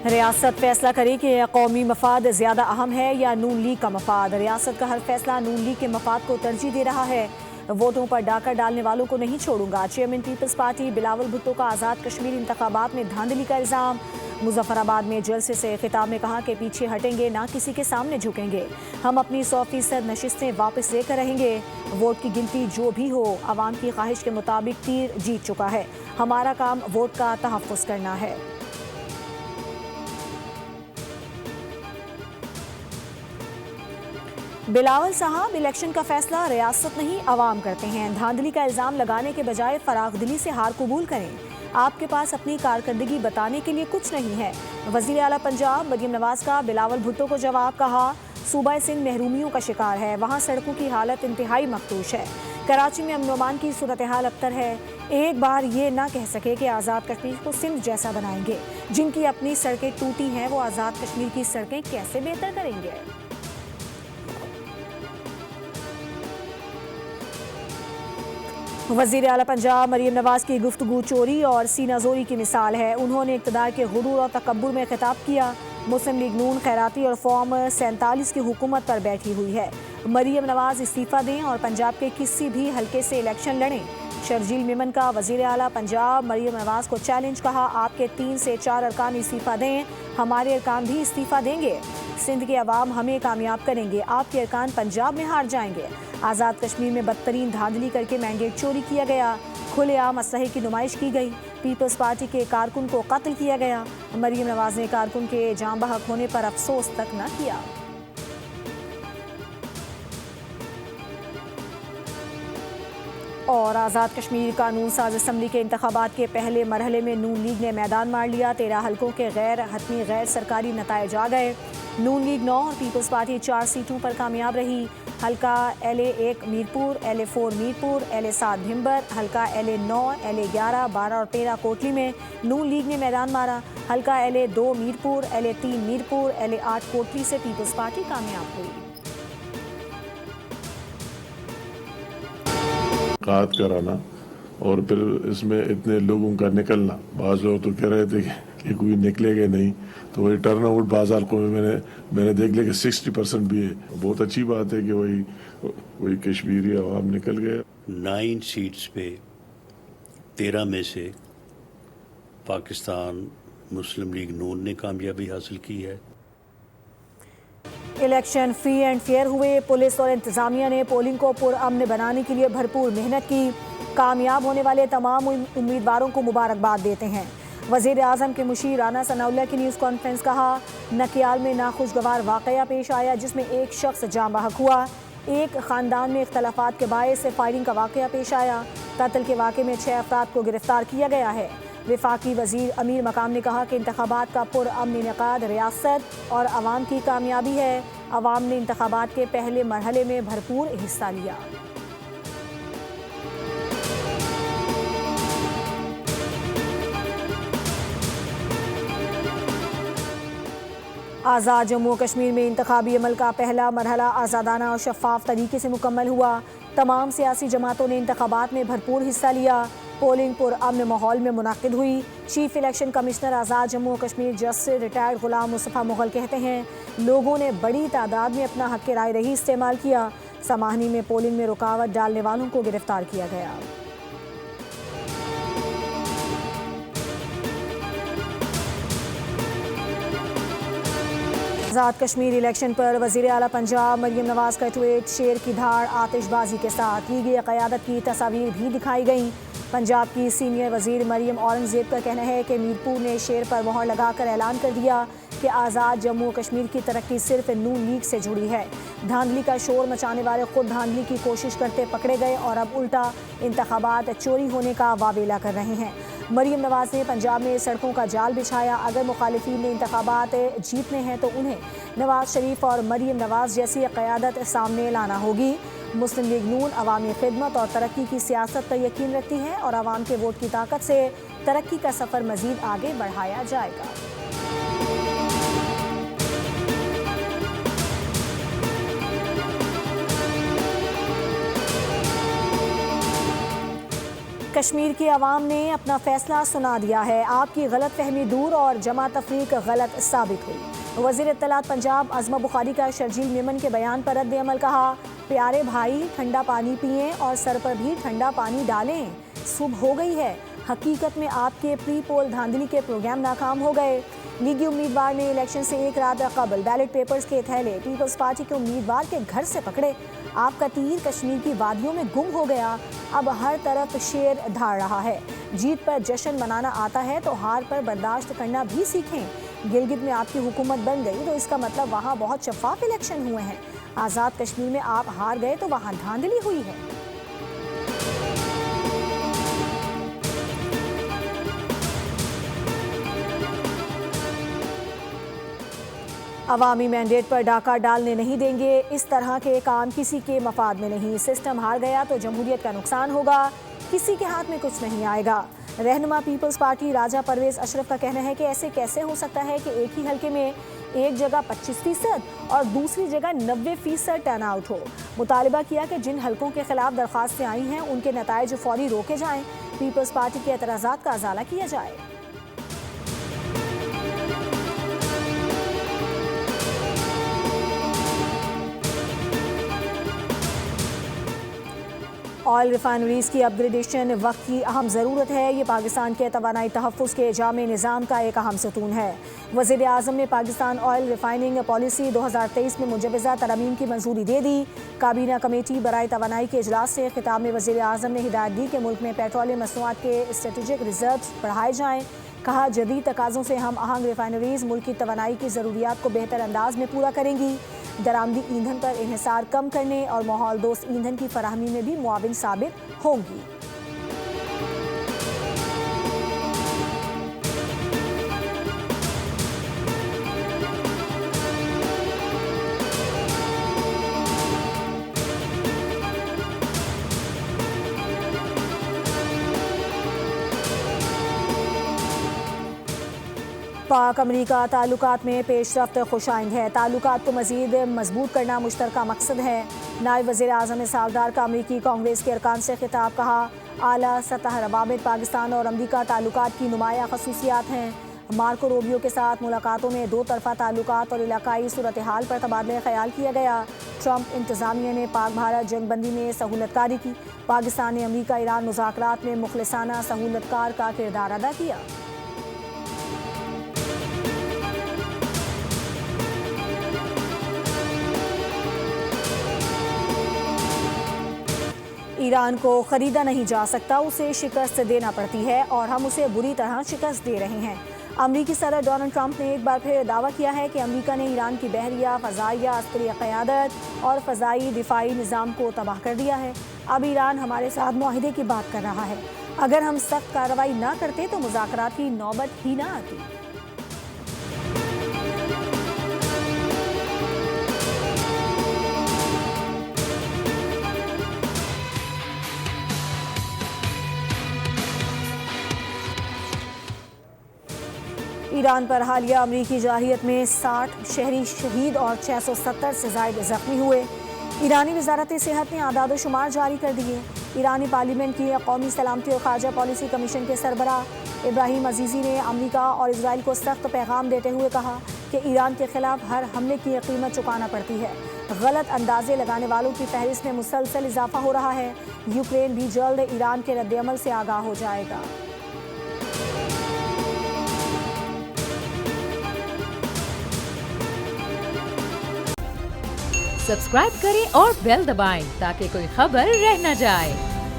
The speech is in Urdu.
ریاست فیصلہ کرے کہ قومی مفاد زیادہ اہم ہے یا نون لیگ کا مفاد۔ ریاست کا ہر فیصلہ نون لیگ کے مفاد کو ترجیح دے رہا ہے۔ ووٹوں پر ڈاکہ ڈالنے والوں کو نہیں چھوڑوں گا۔ چیئرمین پیپلز پارٹی بلاول بھٹو کا آزاد کشمیر انتخابات میں دھاندلی کا الزام۔ مظفر آباد میں جلسے سے خطاب میں کہا کہ پیچھے ہٹیں گے، نہ کسی کے سامنے جھکیں گے۔ ہم اپنی 100% نشستیں واپس لے کر رہیں گے۔ ووٹ کی گنتی جو بھی ہو، عوام کی خواہش کے مطابق تیر جیت چکا ہے۔ ہمارا کام ووٹ کا تحفظ کرنا ہے۔ بلاول صاحب، الیکشن کا فیصلہ ریاست نہیں عوام کرتے ہیں۔ دھاندلی کا الزام لگانے کے بجائے فراخ دلی سے ہار قبول کریں۔ آپ کے پاس اپنی کارکردگی بتانے کے لیے کچھ نہیں ہے۔ وزیر اعلیٰ پنجاب مریم نواز کا بلاول بھٹو کو جواب، کہا صوبہ سندھ محرومیوں کا شکار ہے، وہاں سڑکوں کی حالت انتہائی مخدوش ہے۔ کراچی میں امن و امان کی صورتحال ابتر ہے۔ ایک بار یہ نہ کہہ سکے کہ آزاد کشمیر کو سندھ جیسا بنائیں گے۔ جن کی اپنی سڑکیں ٹوٹی ہیں وہ آزاد کشمیر کی سڑکیں کیسے بہتر کریں گے؟ وزیر اعلیٰ پنجاب مریم نواز کی گفتگو چوری اور سینہ زوری کی مثال ہے۔ انہوں نے اقتدار کے غرور اور تکبر میں خطاب کیا۔ مسلم لیگ نون خیراتی اور فارم 47 کی حکومت پر بیٹھی ہوئی ہے۔ مریم نواز استعفیٰ دیں اور پنجاب کے کسی بھی حلقے سے الیکشن لڑیں۔ شرجیل میمن کا وزیر اعلیٰ پنجاب مریم نواز کو چیلنج، کہا آپ کے 3 سے 4 ارکان استعفیٰ دیں، ہمارے ارکان بھی استعفیٰ دیں گے۔ سندھ کے عوام ہمیں کامیاب کریں گے، آپ کے ارکان پنجاب میں ہار جائیں گے۔ آزاد کشمیر میں بدترین دھاندلی کر کے مینڈیٹ چوری کیا گیا، کھلے عام اسلحے کی نمائش کی گئی، پیپلز پارٹی کے کارکن کو قتل کیا گیا۔ مریم نواز نے کارکن کے جاں بحق ہونے پر افسوس تک نہ کیا۔ اور آزاد کشمیر قانون ساز اسمبلی کے انتخابات کے پہلے مرحلے میں نون لیگ نے میدان مار لیا۔ 13 حلقوں کے غیر حتمی غیر سرکاری نتائج آ گئے۔ نون لیگ 9 اور پیپلز پارٹی 4 سیٹوں پر کامیاب رہی۔ حلقہ LA1 Mirpur, LA4 Mirpur, LA7 Bhimber, حلقہ LA9، LA11، 12 اور 13 کوٹلی میں نون لیگ نے میدان مارا۔ حلقہ LA2 Mirpur, LA3 Mirpur, LA8 Kotli سے پیپلز پارٹی کامیاب ہوئی۔ قات کرانا اور پھر اس میں اتنے لوگوں کا نکلنا، بعض لوگ تو کہہ رہے تھے کہ کوئی نکلے گا نہیں، تو وہی ٹرن آؤٹ بعض حلقوں میں میں نے دیکھ لیا کہ 60% بھی ہے۔ بہت اچھی بات ہے کہ وہی کشمیری عوام نکل گئے۔ 9 سیٹس پہ 13 میں سے پاکستان مسلم لیگ نون نے کامیابی حاصل کی ہے۔ الیکشن فری اینڈ فیئر ہوئے۔ پولیس اور انتظامیہ نے پولنگ کو پرامن بنانے کے لیے بھرپور محنت کی۔ کامیاب ہونے والے تمام امیدواروں کو مبارکباد دیتے ہیں۔ وزیر اعظم کے مشیر رانا ثناء اللہ کی نیوز کانفرنس، کہا نکیال میں ناخوشگوار واقعہ پیش آیا جس میں ایک شخص جاں بحق ہوا۔ ایک خاندان میں اختلافات کے باعث فائرنگ کا واقعہ پیش آیا۔ قتل کے واقعے میں 6 افراد کو گرفتار کیا گیا ہے۔ وفاقی وزیر امیر مقام نے کہا کہ انتخابات کا پرامن انعقاد ریاست اور عوام کی کامیابی ہے۔ عوام نے انتخابات کے پہلے مرحلے میں بھرپور حصہ لیا۔ آزاد جموں و کشمیر میں انتخابی عمل کا پہلا مرحلہ آزادانہ اور شفاف طریقے سے مکمل ہوا۔ تمام سیاسی جماعتوں نے انتخابات میں بھرپور حصہ لیا۔ پولنگ پرامن ماحول میں منعقد ہوئی۔ چیف الیکشن کمشنر آزاد جموں و کشمیر جسٹس ریٹائرڈ غلام مصطفیٰ مغل کہتے ہیں لوگوں نے بڑی تعداد میں اپنا حق رائے رہی استعمال کیا۔ سماہنی میں پولنگ میں رکاوٹ ڈالنے والوں کو گرفتار کیا گیا۔ آزاد کشمیر الیکشن پر وزیر اعلیٰ پنجاب مریم نواز کا ٹویٹ، شیر کی دھاڑ آتش بازی کے ساتھ لی گئی قیادت کی تصاویر بھی دکھائی گئیں۔ پنجاب کی سینئر وزیر مریم اورنگزیب کا کہنا ہے کہ میرپور نے شیر پر مہر لگا کر اعلان کر دیا کہ آزاد جموں و کشمیر کی ترقی صرف نون لیگ سے جڑی ہے۔ دھاندلی کا شور مچانے والے خود دھاندلی کی کوشش کرتے پکڑے گئے اور اب الٹا انتخابات چوری ہونے کا واویلا کر رہے ہیں۔ مریم نواز نے پنجاب میں سڑکوں کا جال بچھایا۔ اگر مخالفین نے انتخابات جیتنے ہیں تو انہیں نواز شریف اور مریم نواز جیسی قیادت سامنے لانا ہوگی۔ مسلم لیگ نون عوامی خدمت اور ترقی کی سیاست پر یقین رکھتی ہے اور عوام کے ووٹ کی طاقت سے ترقی کا سفر مزید آگے بڑھایا جائے گا۔ کشمیر کی عوام نے اپنا فیصلہ سنا دیا ہے، آپ کی غلط فہمی دور اور جمع تفریق غلط ثابت ہوئی۔ وزیر اطلاعات پنجاب عظمہ بخاری کا شرجیل میمن کے بیان پر رد عمل، کہا پیارے بھائی ٹھنڈا پانی پئیں اور سر پر بھی ٹھنڈا پانی ڈالیں، صبح ہو گئی ہے۔ حقیقت میں آپ کے پری پول دھاندلی کے پروگرام ناکام ہو گئے۔ لیگی امیدوار نے الیکشن سے ایک رات قبل بیلٹ پیپرز کے تھیلے پیپلز پارٹی کے امیدوار کے گھر سے پکڑے۔ آپ کا تیر کشمیر کی وادیوں میں گم ہو گیا، اب ہر طرف شیر دھاڑ رہا ہے۔ جیت پر جشن منانا آتا ہے تو ہار پر برداشت کرنا بھی سیکھیں۔ گلگت میں آپ کی حکومت بن گئی تو اس کا مطلب وہاں بہت شفاف الیکشن ہوئے ہیں۔ آزاد کشمیر میں آپ ہار گئے تو وہاں دھاندلی ہوئی ہے۔ عوامی مینڈیٹ پر ڈاکہ ڈالنے نہیں دیں گے، اس طرح کے کام کسی کے مفاد میں نہیں۔ سسٹم ہار گیا تو جمہوریت کا نقصان ہوگا، کسی کے ہاتھ میں کچھ نہیں آئے گا۔ رہنما پیپلز پارٹی راجہ پرویز اشرف کا کہنا ہے کہ ایسے کیسے ہو سکتا ہے کہ ایک ہی حلقے میں ایک جگہ 25% اور دوسری جگہ 90% ٹرن آؤٹ ہو۔ مطالبہ کیا کہ جن حلقوں کے خلاف درخواستیں آئی ہیں ان کے نتائج فوری روکے جائیں، پیپلز پارٹی کے اعتراضات کا ازالہ کیا جائے۔ آئل ریفائنریز کی اپ گریڈیشن وقت کی اہم ضرورت ہے، یہ پاکستان کے توانائی تحفظ کے جامع نظام کا ایک اہم ستون ہے۔ وزیر اعظم نے پاکستان آئل ریفائننگ پالیسی 2023 میں مجوزہ ترامیم کی منظوری دے دی۔ کابینہ کمیٹی برائے توانائی کے اجلاس سے خطاب میں وزیر اعظم نے ہدایت دی کہ ملک میں پیٹرولیم مصنوعات کے اسٹریٹجک ریزروز بڑھائے جائیں۔ کہا جدید تقاضوں سے ہم آہنگ ریفائنریز ملک کی توانائی کی ضروریات کو بہتر انداز میں پورا کریں گی، درآمدی ایندھن پر انحصار کم کرنے اور ماحول دوست ایندھن کی فراہمی میں بھی معاون ثابت ہوں گی۔ پاک امریکہ تعلقات میں پیش رفت خوش آئند ہے، تعلقات کو مزید مضبوط کرنا مشترکہ مقصد ہے۔ نائب وزیر اعظم اسحاق ڈار کا امریکی کانگریس کے ارکان سے خطاب، کہا اعلیٰ سطح روابط پاکستان اور امریکہ تعلقات کی نمایاں خصوصیات ہیں۔ مارکو روبیو کے ساتھ ملاقاتوں میں دو طرفہ تعلقات اور علاقائی صورتحال پر تبادلہ خیال کیا گیا۔ ٹرمپ انتظامیہ نے پاک بھارت جنگ بندی میں سہولت کاری کی، پاکستان نے امریکہ ایران مذاکرات میں مخلصانہ سہولت کار کا کردار ادا کیا۔ ایران کو خریدا نہیں جا سکتا، اسے شکست دینا پڑتی ہے اور ہم اسے بری طرح شکست دے رہے ہیں۔ امریکی صدر ڈونلڈ ٹرمپ نے ایک بار پھر دعویٰ کیا ہے کہ امریکہ نے ایران کی بحریہ، فضائیہ، عسکری قیادت اور فضائی دفاعی نظام کو تباہ کر دیا ہے۔ اب ایران ہمارے ساتھ معاہدے کی بات کر رہا ہے، اگر ہم سخت کارروائی نہ کرتے تو مذاکرات کی نوبت ہی نہ آتی۔ ایران پر حالیہ امریکی جارحیت میں 60 شہری شہید اور 670 سے زائد زخمی ہوئے۔ ایرانی وزارت صحت نے اعداد و شمار جاری کر دیے۔ ایرانی پارلیمنٹ کی قومی سلامتی اور خارجہ پالیسی کمیشن کے سربراہ ابراہیم عزیزی نے امریکہ اور اسرائیل کو سخت پیغام دیتے ہوئے کہا کہ ایران کے خلاف ہر حملے کی قیمت چکانا پڑتی ہے۔ غلط اندازے لگانے والوں کی فہرست میں مسلسل اضافہ ہو رہا ہے۔ یوکرین بھی جلد ایران کے رد عمل سے آگاہ ہو جائے گا۔ سبسکرائب کریں اور بیل دبائیں تاکہ کوئی خبر رہ نہ جائے۔